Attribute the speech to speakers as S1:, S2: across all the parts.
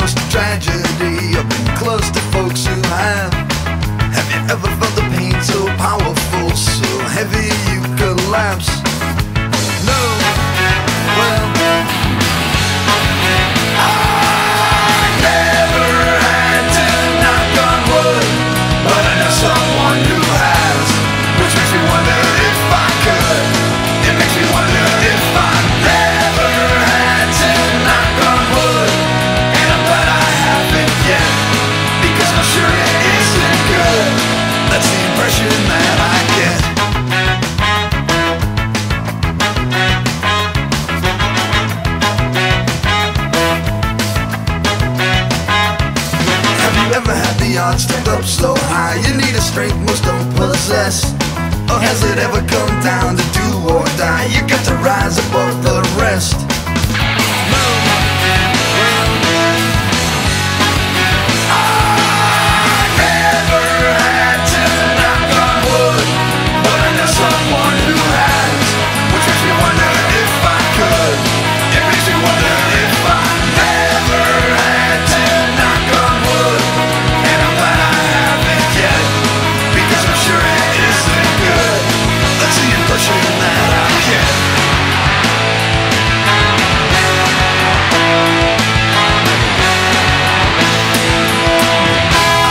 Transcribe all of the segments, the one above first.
S1: most tragedy. I've been close to folks who have. Have you ever felt the pain so powerful, so heavy you collapse? No, well, I never had to knock on wood, but I know someone who has, which makes me wonder if I could. It makes me wonder if I never had to knock on wood, and I'm glad I haven't yet, because I'm sure it isn't good. That's the impression that I get. Have you ever had the odds stacked up so high you need a strength most don't possess? Or has it ever come down to do or die? You got to rise above the rest. No, well, I never had to knock on wood, but I know someone who has, which makes me wonder if I could. It makes me wonder if I never had to knock on wood, and I'm glad I haven't yet, because I'm sure it isn't good. That's the impression that I get.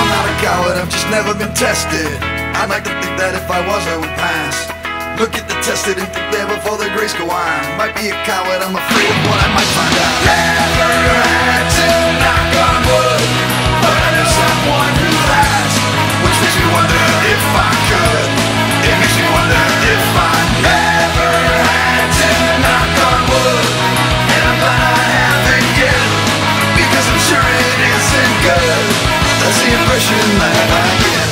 S1: I'm not a coward, I've just never been tested. I'd like to think that if I was, I would pass. Look at the tested and think there before the grace go on. Might be a coward, I'm afraid of what I might find out. Never had to knock on wood, but I know someone who has, which makes me wonder if I could. It makes me wonder if I never had to knock on wood, and I'm glad I haven't yet, because I'm sure it isn't good. That's the impression that I get.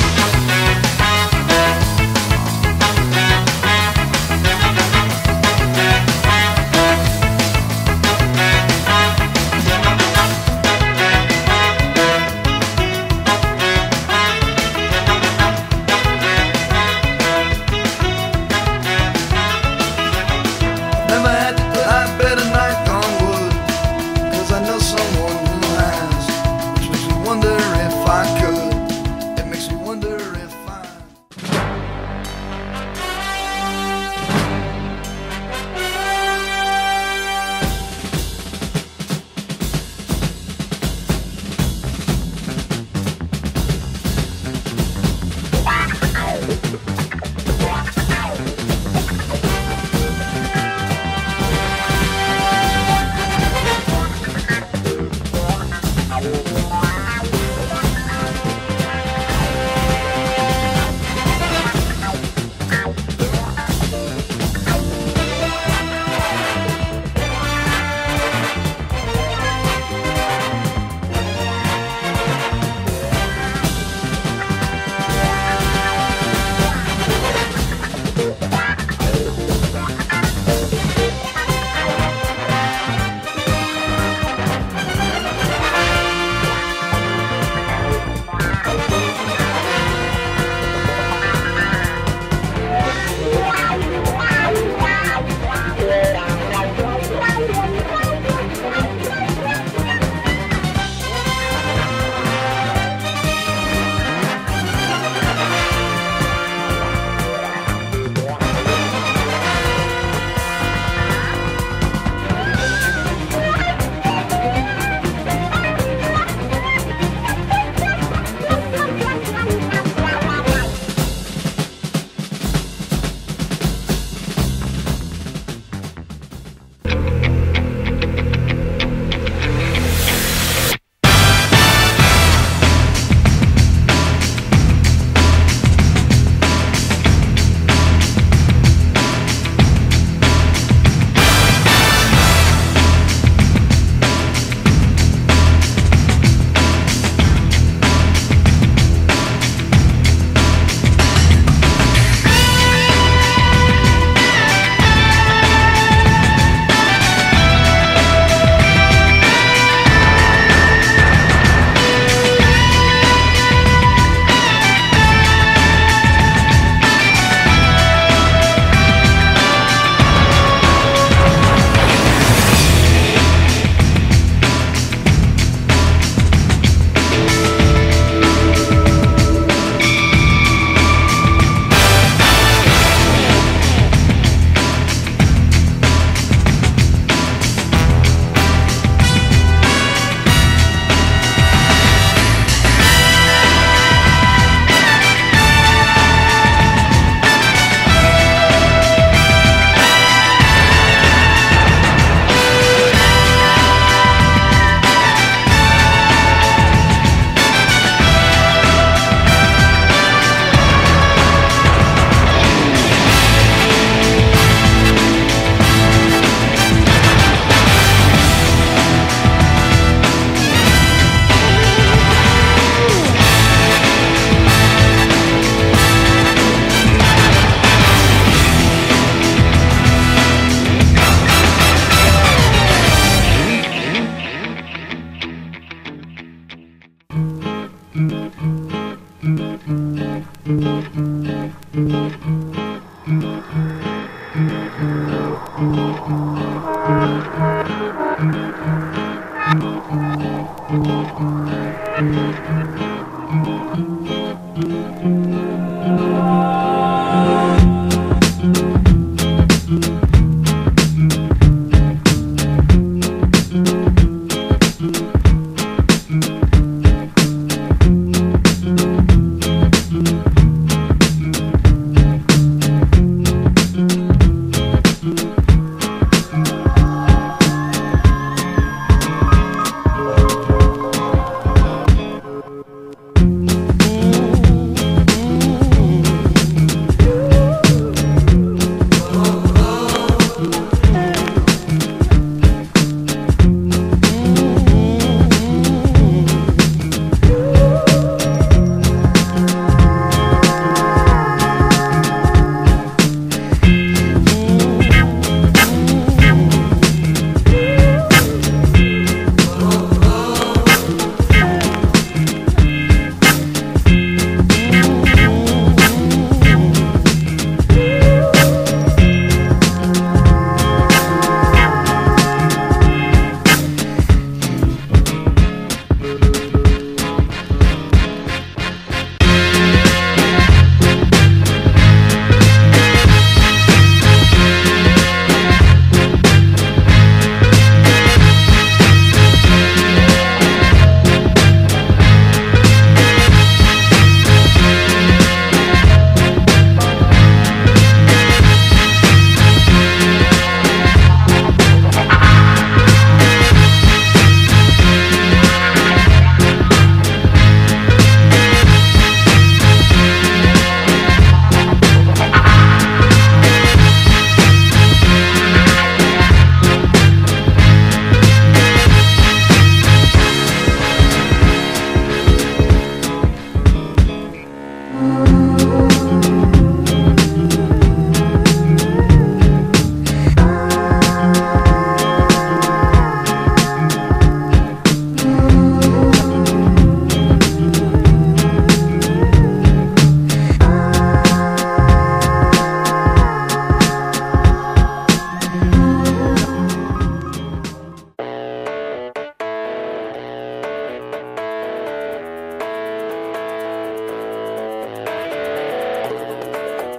S1: Never had to put I better knock on wood, cause I know someone who has, which makes me wonder if I could. It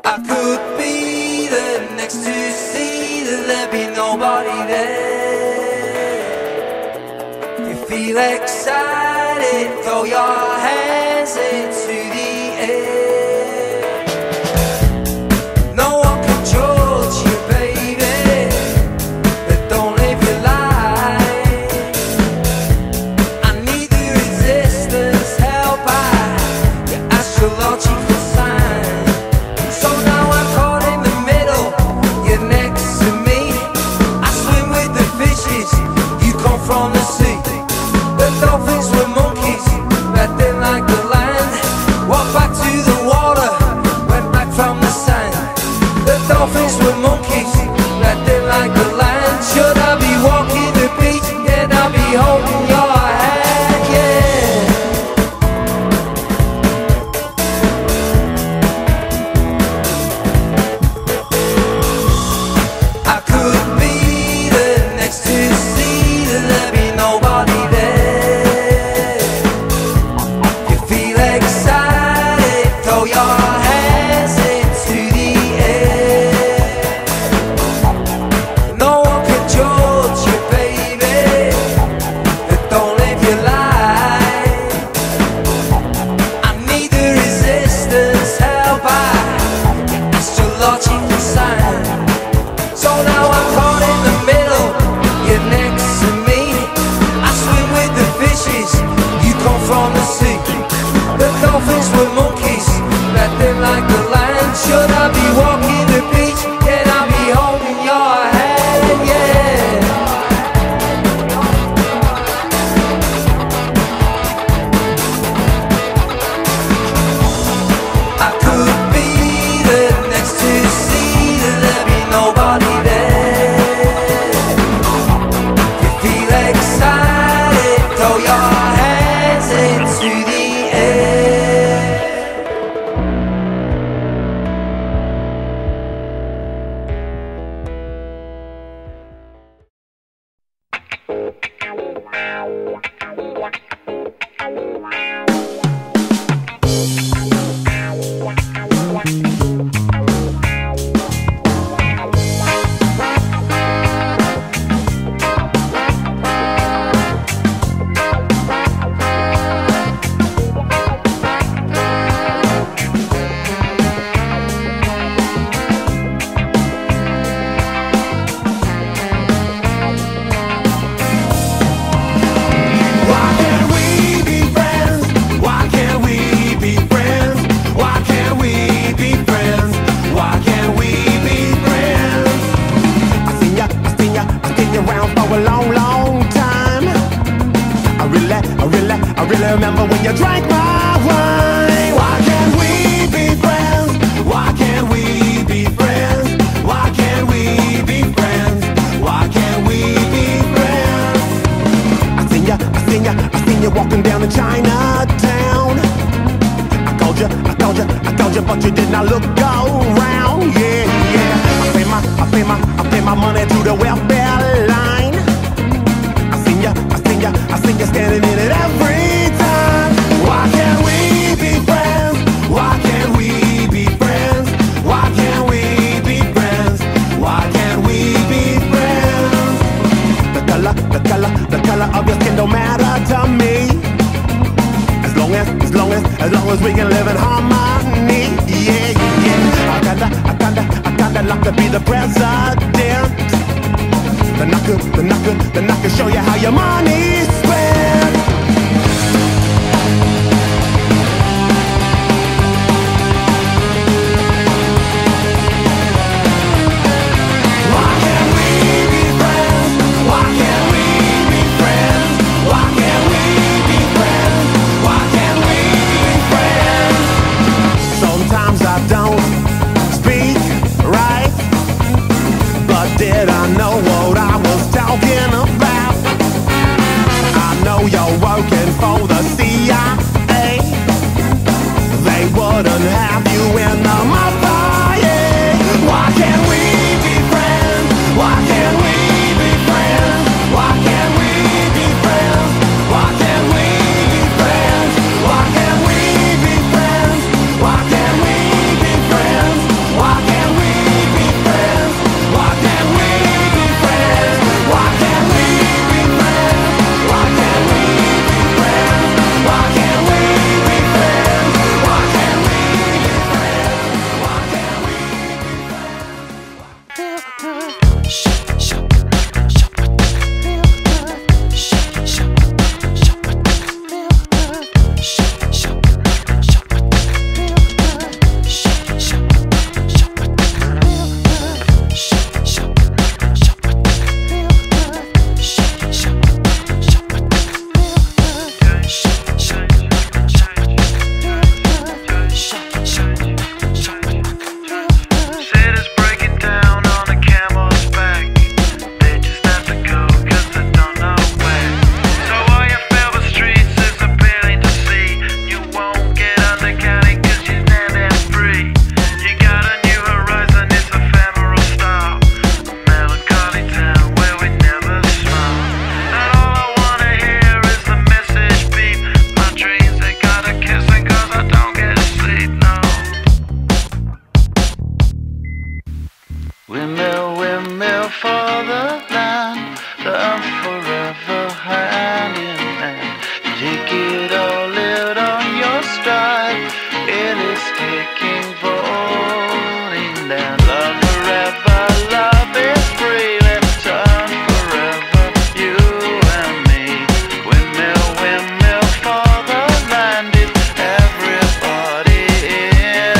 S2: I could be the next to see that there'd be nobody there. If you feel excited, throw your hands into the air. No one controls you, baby, but don't live your life. I need the resistance, help your astrological sign. So now I'm caught in the middle, you're next to me. I swim with the fishes, you come from the sea. The dolphins were monkeys, but they like the land.
S3: I really remember when you drank my wine. Why can't we be friends? Why can't we be friends? Why can't we be friends? Why can't we be friends? I seen you walking down in Chinatown. I called you, but you did not look around. Yeah, yeah. I pay my money to the welfare line. I seen you standing in it every time. Why can't we be friends? Why can't we be friends? Why can't we be friends? Why can't we be friends? The color of your skin don't matter to me. As long as we can live in harmony. Yeah, yeah. I kinda like to be the president. Then I could show you how your money's spent. Why can't we be friends? Why can't we be friends? Why can't we be friends? Why can't we be friends? Sometimes I don't speak right, but did I know what I was talking about? I know you're working for the CIA. They wouldn't have you in the mafia. Why can't we be friends? Why can't we be friends? Why can't we be friends? Why can't we be friends? Why can't we be friends? Why can't we be friends? Why can't we be friends? Why can't we be friends? Why can't we be friends? Why can't we be friends? Why can't we be friends? Why can't we be friends? Why can't we
S4: Said it's breaking down on the camel's back. They just have to go 'cause they don't know where. So all your favorite streets is appealing to see. You won't get undercounted 'cause you're not that free. You got a new horizon, it's ephemeral style. A melancholy town where we never smile. And all I wanna hear is the message beep. My dreams, they gotta kissing 'cause I don't get sleep, no. Windmill, windmill for the land, love forever hand in hand. Take it all, live on your stride. It is taking, falling down. Love forever, love is free. Let's turn forever, you and me. Windmill, windmill for the land. Is everybody in?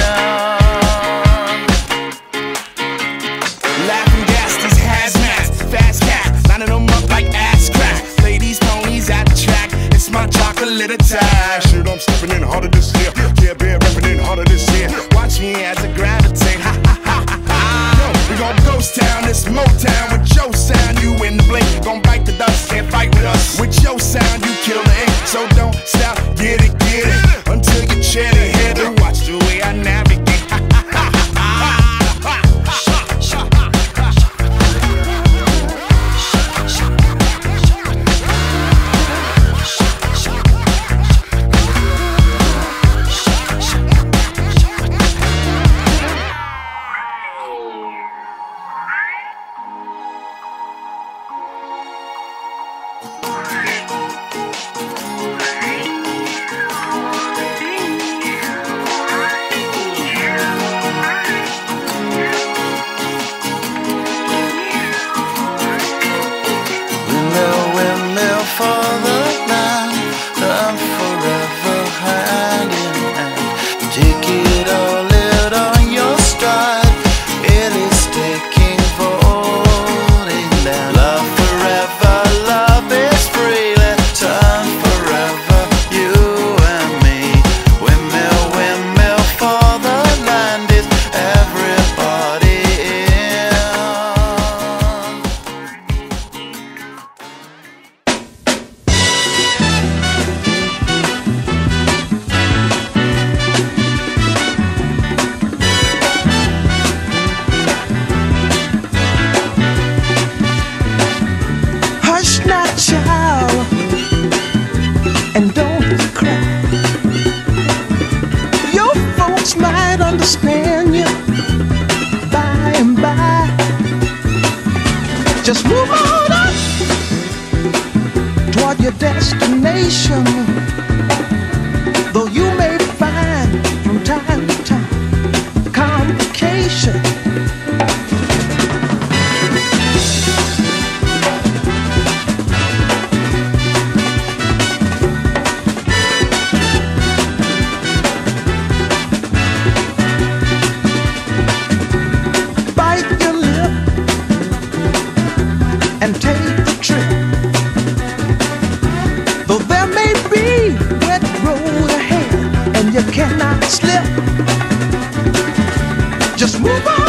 S5: Laughing gas, these hazmats, fast cats, lining them up like ass crack. Ladies, ponies at the track, it's my chocolate attack. Shit, I'm stepping in harder this year. Yeah, bear repping in harder this year. Watch me as I gravitate. Ha ha ha ha ha. Yo, we gon' ghost town, this Motown with your sound. You in the blink, gon' bite the dust, can't fight with us. With your sound, you kill the ink, so don't stop, get it, until you chat it, hit it. Watch the way I navigate. Ha ha ha ha ha.
S6: complication, though you may find from time to time complication. Bite your lip and take the trip. Though there may be wet road ahead and you cannot slip, just move on.